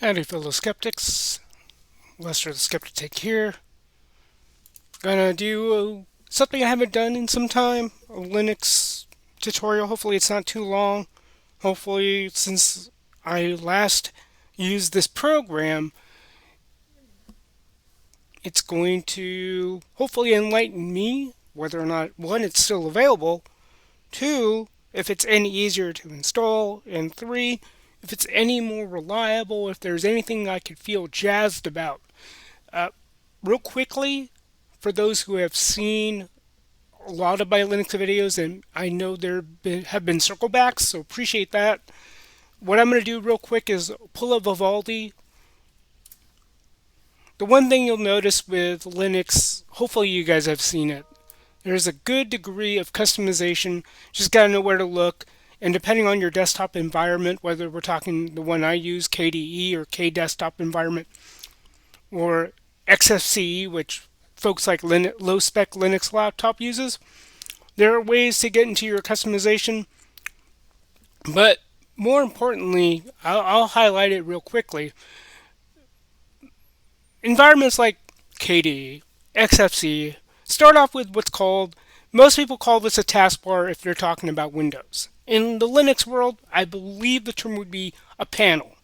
Howdy, fellow skeptics. Lester the Skeptic here. Gonna do something I haven't done in some time, a Linux tutorial. Hopefully, it's not too long. Hopefully, since I last used this program, it's going to hopefully enlighten me whether or not, one, it's still available, two, if it's any easier to install, and three, if it's any more reliable, if there's anything I could feel jazzed about. Uh, Real quickly, for those who have seen a lot of my Linux videos, and I know have been circle backs, so appreciate that. What I'm going to do real quick is pull up Vivaldi. The one thing you'll notice with Linux, hopefully you guys have seen it, there's a good degree of customization. Just got to know where to look. And depending on your desktop environment, whether we're talking the one I use, KDE or K desktop environment, or XFCE, which folks like low spec Linux laptop uses, there are ways to get into your customization. But more importantly, I'll highlight it real quickly. Environments like KDE, XFCE start off with what's called, most people call this a taskbar if they're talking about Windows. In the Linux world, I believe the term would be a panel.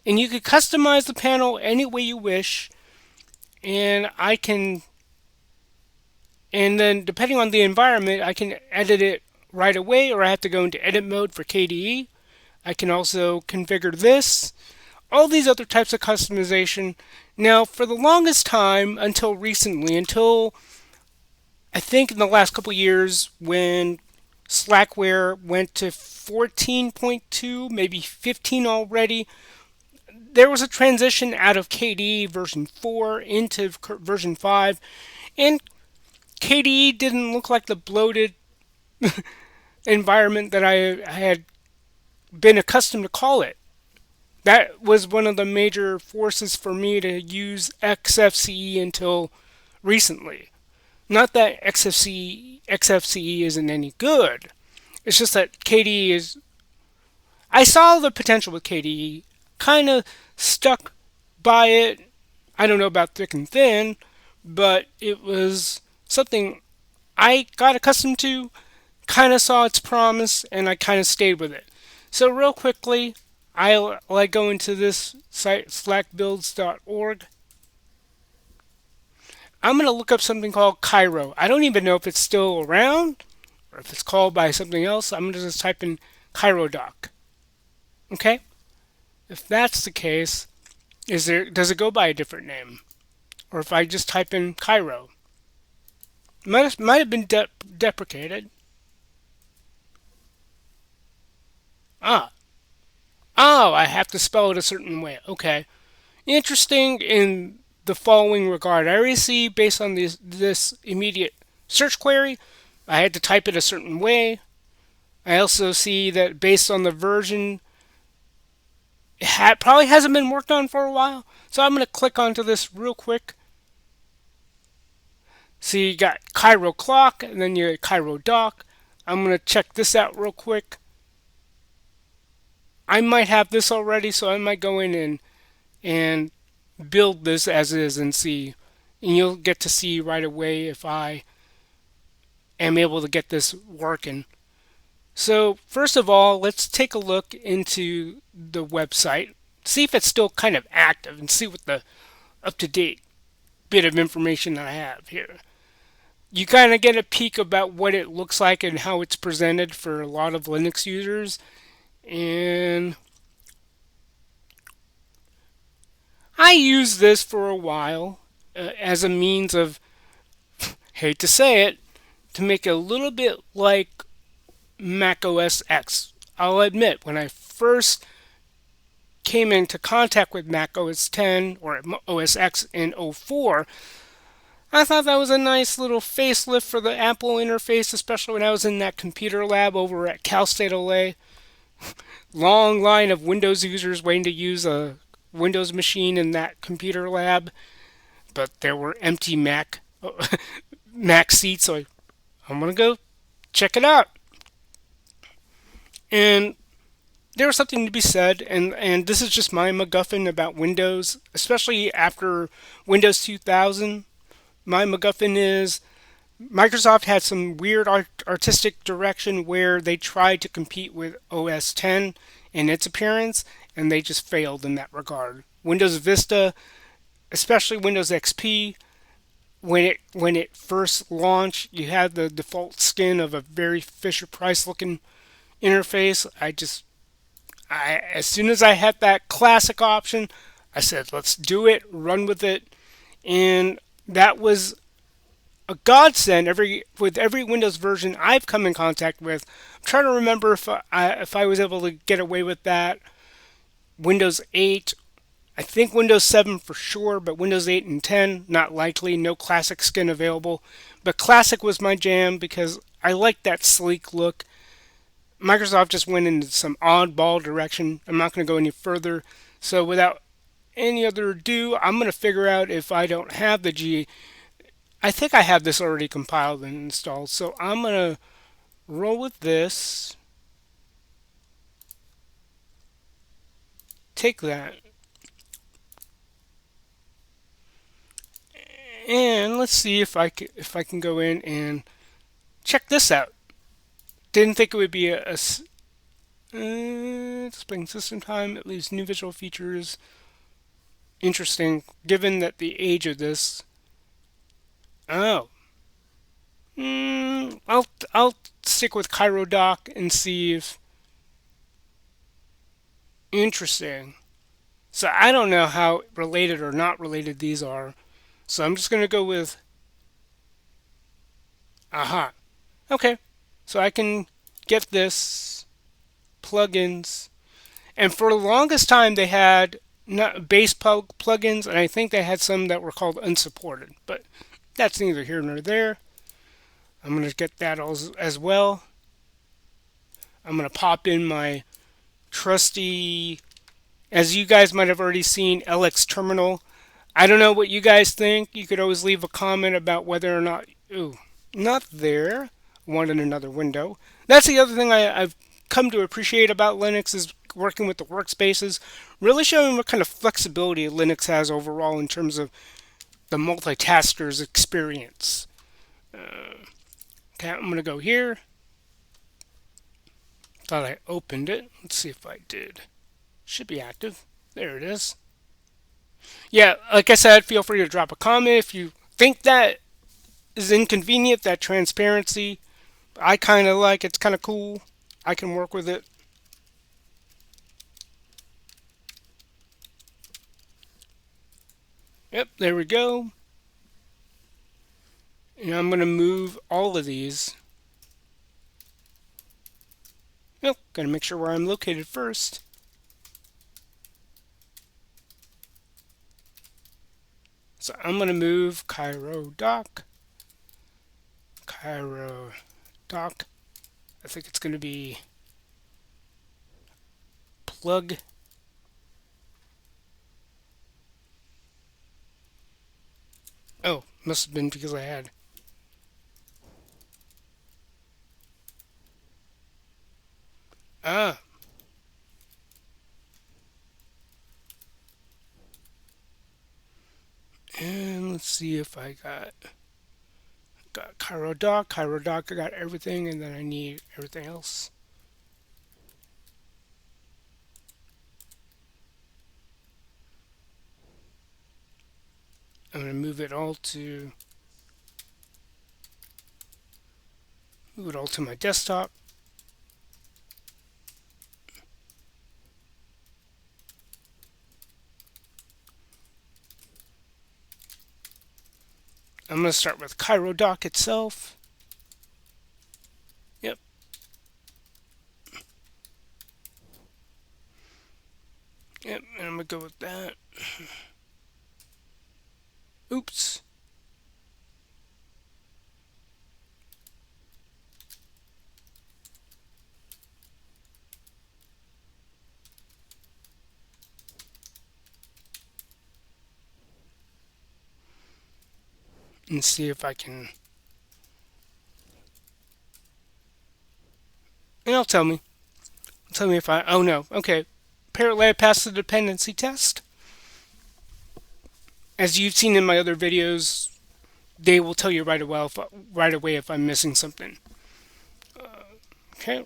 And you can customize the panel any way you wish. And then depending on the environment, I can edit it right away, or I have to go into edit mode for KDE. I can also configure this, all these other types of customization. Now, for the longest time, until recently, until I think in the last couple years, when Slackware went to 14.2, maybe 15 already, there was a transition out of KDE version 4 into version 5, and KDE didn't look like the bloated environment that I had been accustomed to call it. That was one of the major forces for me to use XFCE until recently. Not that XFCE isn't any good. It's just that KDE is. I saw the potential with KDE, kind of stuck by it. I don't know about thick and thin, but it was something I got accustomed to, kind of saw its promise, and I kind of stayed with it. So real quickly, I go into this site, slackbuilds.org. I'm going to look up something called Cairo. I don't even know if it's still around or if it's called by something else. I'm going to just type in Cairo Dock. Okay? If that's the case, does it go by a different name? Or if I just type in Cairo? Might have been deprecated. Ah. Oh, I have to spell it a certain way. Okay. Interesting in the following regard. I already see, based on this immediate search query, I had to type it a certain way. I also see that based on the version, it probably hasn't been worked on for a while. So I'm going to click onto this real quick. So you got Cairo Clock, and then you got Cairo Dock. I'm going to check this out real quick. I might have this already, so I might go in and build this as is and see. And you'll get to see right away if I am able to get this working. So first of all, let's take a look into the website, see if it's still kind of active, and see what the up-to-date bit of information I have here. You kind of get a peek about what it looks like and how it's presented for a lot of Linux users. And I used this for a while as a means of, hate to say it, to make it a little bit like Mac OS X. I'll admit, when I first came into contact with Mac OS 10 or OS X in '04, I thought that was a nice little facelift for the Apple interface, especially when I was in that computer lab over at Cal State LA. Long line of Windows users waiting to use a Windows machine in that computer lab, but there were empty Mac seats, so I'm gonna go check it out. And there was something to be said, and this is just my MacGuffin about Windows, especially after Windows 2000. My MacGuffin is Microsoft had some weird artistic direction where they tried to compete with OS 10 in its appearance, and they just failed in that regard. Windows Vista, especially Windows XP, when it first launched, you had the default skin of a very Fisher Price looking interface. I as soon as I had that classic option, I said, let's do it, run with it, and that was a godsend. Every Windows version I've come in contact with, I'm trying to remember if I was able to get away with that. Windows 8, I think Windows 7 for sure, but Windows 8 and 10 not likely. No classic skin available, but classic was my jam because I liked that sleek look. Microsoft just went into some oddball direction. I'm not going to go any further. So without any other ado, I'm going to figure out if I don't have the G. I think I have this already compiled and installed. So I'm going to roll with this. Take that. And let's see if I can go in and check this out. Didn't think it would be displaying system time. It leaves new visual features. Interesting, given that the age of this. Oh, I'll stick with Cairo Dock and see if interesting. So I don't know how related or not related these are. So I'm just gonna go with aha. Okay, so I can get this plugins, and for the longest time they had not base plugins, and I think they had some that were called unsupported. But that's neither here nor there. I'm gonna get that as well. I'm gonna pop in my trusty, as you guys might have already seen, LX terminal. I don't know what you guys think. You could always leave a comment about whether or not. Ooh, not there. One in another window. That's the other thing I've come to appreciate about Linux is working with the workspaces, really showing what kind of flexibility Linux has overall in terms of the multitasker's experience. Okay, I'm gonna go here. Thought I opened it. Let's see if I did. Should be active. There it is. Yeah, like I said, feel free to drop a comment if you think that is inconvenient, that transparency. I kind of like it's kind of cool. I can work with it. Yep, there we go. And I'm going to move all of these. Yep, got to make sure where I'm located first. So I'm going to move Cairo Dock. Cairo Dock. I think it's going to be plug. Oh, must have been because I had. Ah, and let's see if I got Cairo Dock. Cairo Dock, I got everything, and then I need everything else. I'm going to move it all to my desktop. I'm going to start with Cairo Dock itself. Yep. Yep, and I'm going to go with that. Oops. And see if I can. And it'll tell me. Tell me if I. Oh no. Okay. Apparently, I passed the dependency test. As you've seen in my other videos, they will tell you right away if I'm missing something. Okay.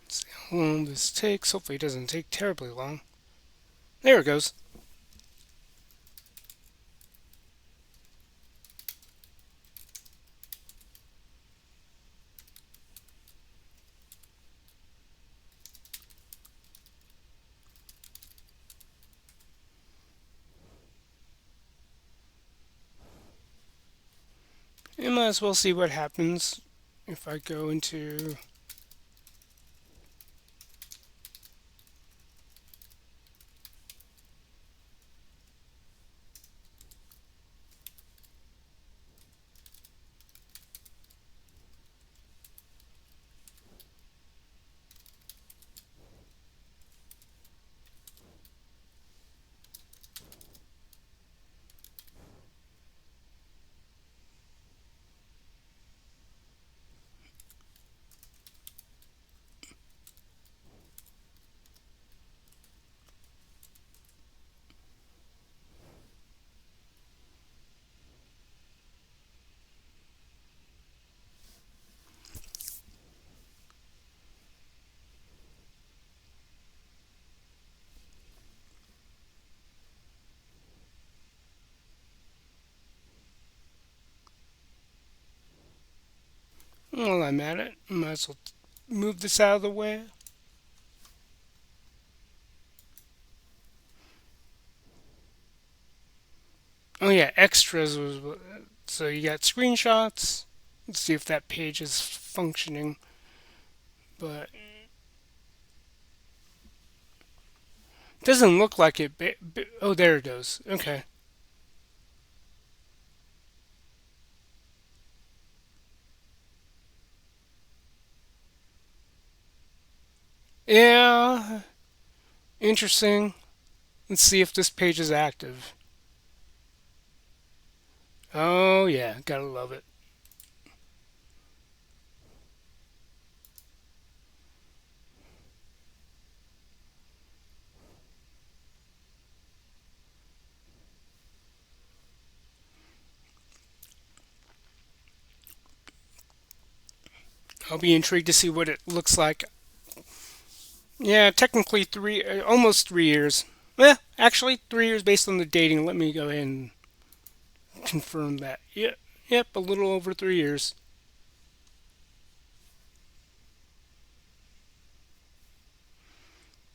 Let's see how long this takes. Hopefully, it doesn't take terribly long. There it goes. You might as well see what happens if I go into. While I'm at it, I might as well move this out of the way. Oh yeah, extras was. So you got screenshots. Let's see if that page is functioning. But doesn't look like it. Oh, there it goes. Okay. Yeah, interesting. Let's see if this page is active. Oh yeah, gotta love it. I'll be intrigued to see what it looks like. Yeah, technically almost 3 years. Actually 3 years based on the dating. Let me go ahead and confirm that. Yep, a little over 3 years.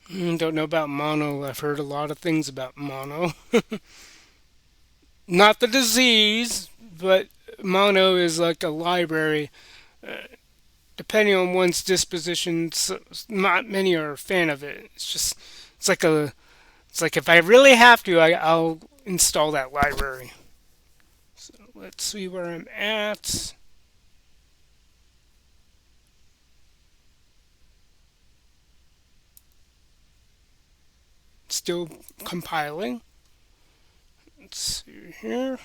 Don't know about mono. I've heard a lot of things about mono. Not the disease, but mono is like a library. Depending on one's disposition, not many are a fan of it. It's like a, it's like if I really have to, I'll install that library. So let's see where I'm at. Still compiling. Let's see here.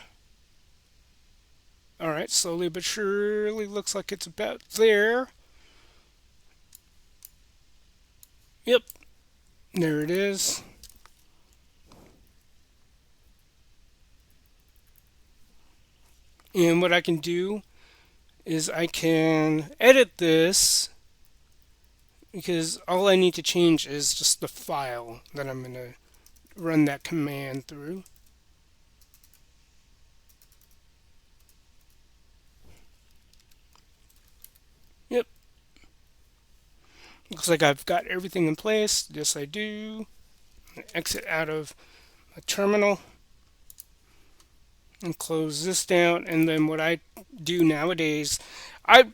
All right, slowly but surely looks like it's about there. Yep, there it is. And what I can do is I can edit this because all I need to change is just the file that I'm going to run that command through. Yep, looks like I've got everything in place. Yes, I do. Exit out of a terminal and close this down. And then what I do nowadays, I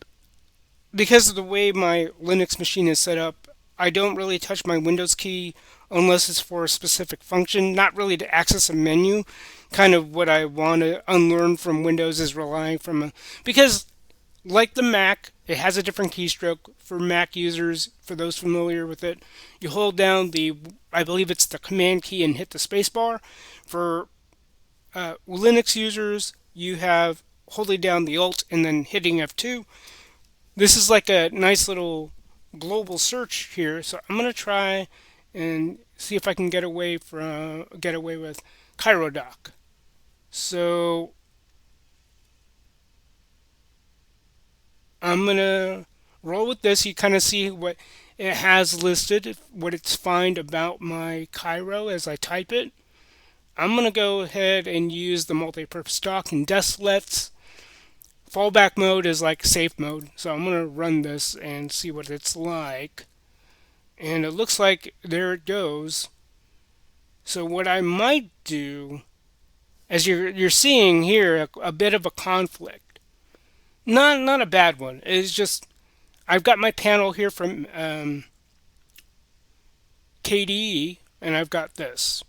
because of the way my Linux machine is set up, I don't really touch my Windows key unless it's for a specific function, not really to access a menu. Kind of what I want to unlearn from Windows is relying from a, because like the Mac, it has a different keystroke for Mac users. For those familiar with it, you hold down the, I believe it's the Command key and hit the spacebar. For Linux users, you have holding down the Alt and then hitting F2. This is like a nice little global search here, so I'm gonna try and see if I can get away with Cairo Dock. So I'm gonna roll with this. You kind of see what it has listed, what it's find about my Cairo as I type it. I'm gonna go ahead and use the multi-purpose dock and desklets. Fallback mode is like safe mode, so I'm gonna run this and see what it's like. And it looks like there it goes. So what I might do, as you're seeing here, a bit of a conflict. Not a bad one. It's just I've got my panel here from KDE, and I've got this.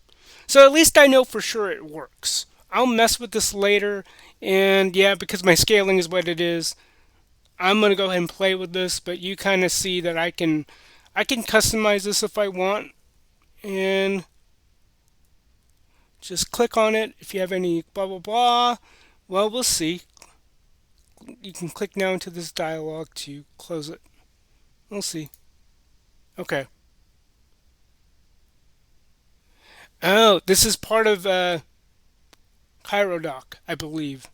So at least I know for sure it works. I'll mess with this later, and yeah, because my scaling is what it is, I'm gonna go ahead and play with this. But you kind of see that I can customize this if I want, and just click on it if you have any blah blah blah. Well, we'll see. You can click now into this dialog to close it. We'll see. Okay. Oh, this is part of Cairo Dock, I believe.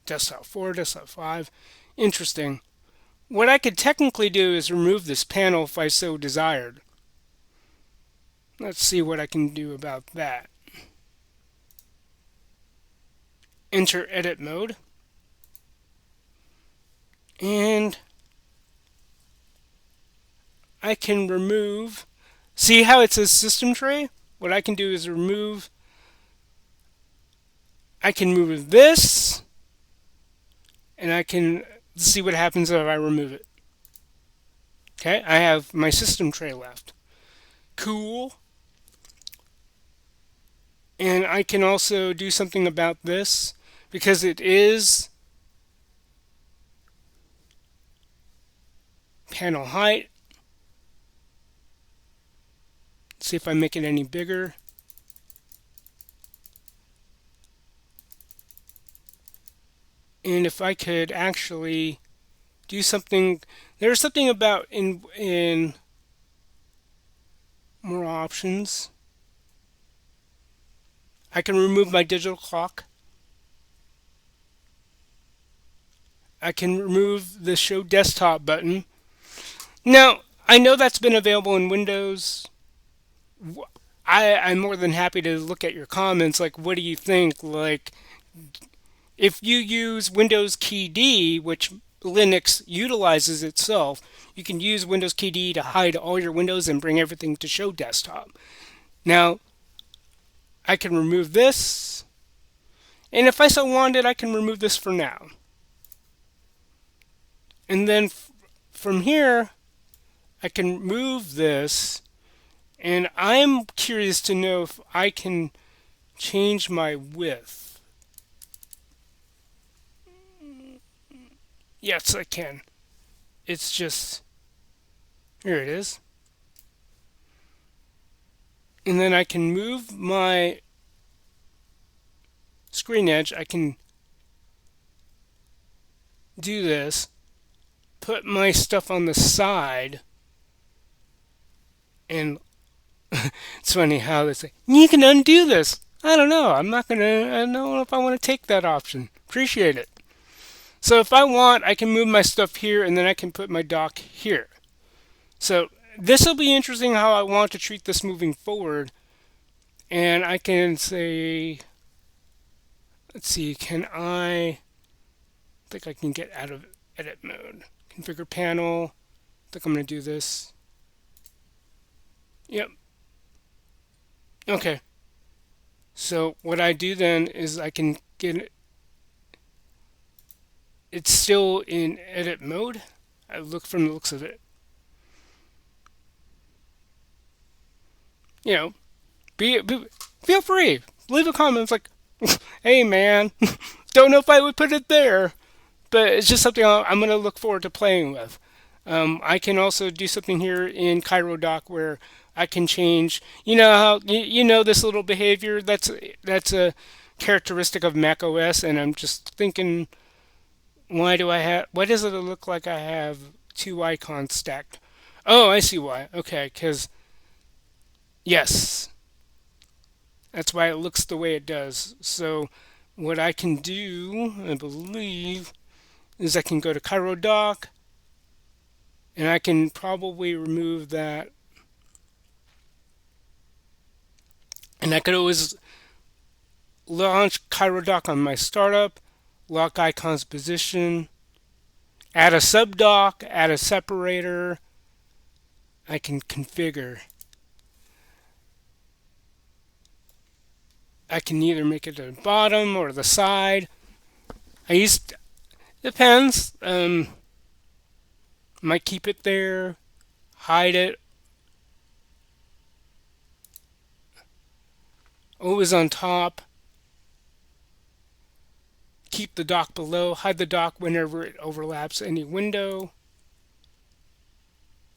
Desktop 4, desktop 5. Interesting. What I could technically do is remove this panel if I so desired. Let's see what I can do about that. Enter edit mode. And I can remove. See how it says system tray? What I can do is remove. I can remove this, and I can see what happens if I remove it. Okay, I have my system tray left. Cool. And I can also do something about this because it is panel height. Let's see if I make it any bigger. And if I could actually do something, there's something about in more options. I can remove my digital clock. I can remove the show desktop button. Now, I know that's been available in Windows. I'm more than happy to look at your comments. Like, what do you think? Like, if you use Windows key D, which Linux utilizes itself, you can use Windows key D to hide all your windows and bring everything to show desktop. Now, I can remove this, and if I so wanted, I can remove this for now. And then from here, I can move this, and I'm curious to know if I can change my width. Yes, I can. It's just, here it is. And then I can move my screen edge. I can do this, put my stuff on the side, and it's funny how they say, you can undo this. I don't know. I don't know if I want to take that option. Appreciate it. So if I want, I can move my stuff here, and then I can put my dock here. So this will be interesting how I want to treat this moving forward. And I can say, let's see, I think I can get out of edit mode. Configure panel. I think I'm going to do this. Yep. Okay. So what I do then is I can get it. It's still in edit mode. I look from the looks of it. You know, feel free. Leave a comment. It's like, hey man, don't know if I would put it there, but it's just something I'm going to look forward to playing with. I can also do something here in Cairo Dock where I can change. You know how you know this little behavior that's a characteristic of Mac OS, and I'm just thinking, why do I have? Why does it look like I have two icons stacked? Oh, I see why. Okay, because yes, that's why it looks the way it does. So what I can do, I believe, is I can go to Cairo Dock, and I can probably remove that. And I could always launch Cairo Dock on my startup, lock icons position, add a subdock, add a separator. I can configure. I can either make it the bottom or the side. I used depends. Might keep it there, hide it. Always on top. Keep the dock below. Hide the dock whenever it overlaps any window.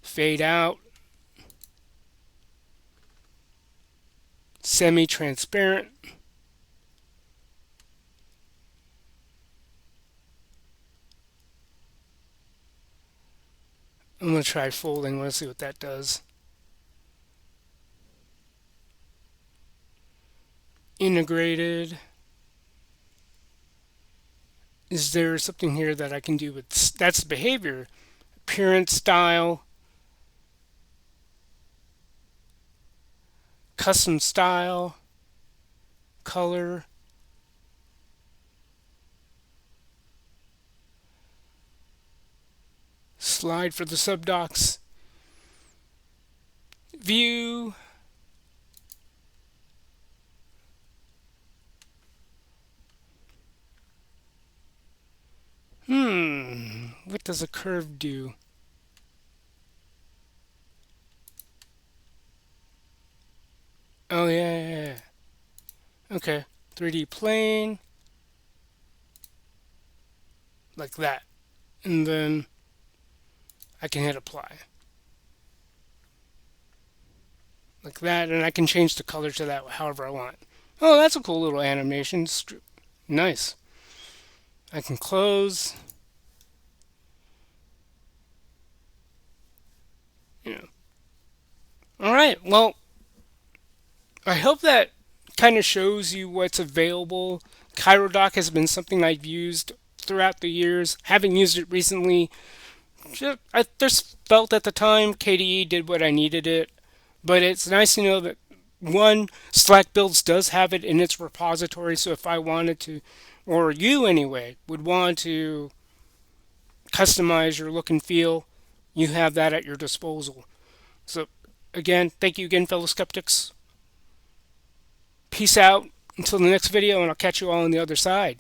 Fade out. Semi-transparent. I'm going to try folding. Let's see what that does. Integrated. Is there something here that I can do with that's behavior? Appearance, style, custom style, color. Slide for the subdocs. View. What does a curve do? Oh, yeah. Okay. 3D plane. Like that. And then I can hit apply. Like that. And I can change the color to that however I want. Oh, that's a cool little animation. Nice. I can close. You know. All right. Well, I hope that kind of shows you what's available. ChiroDoc has been something I've used throughout the years. Having used it recently, I just felt at the time KDE did what I needed it. But it's nice to know that one, Slack Builds does have it in its repository. So if I wanted to, or you anyway, would want to customize your look and feel, you have that at your disposal. So again, thank you again, fellow skeptics. Peace out until the next video, and I'll catch you all on the other side.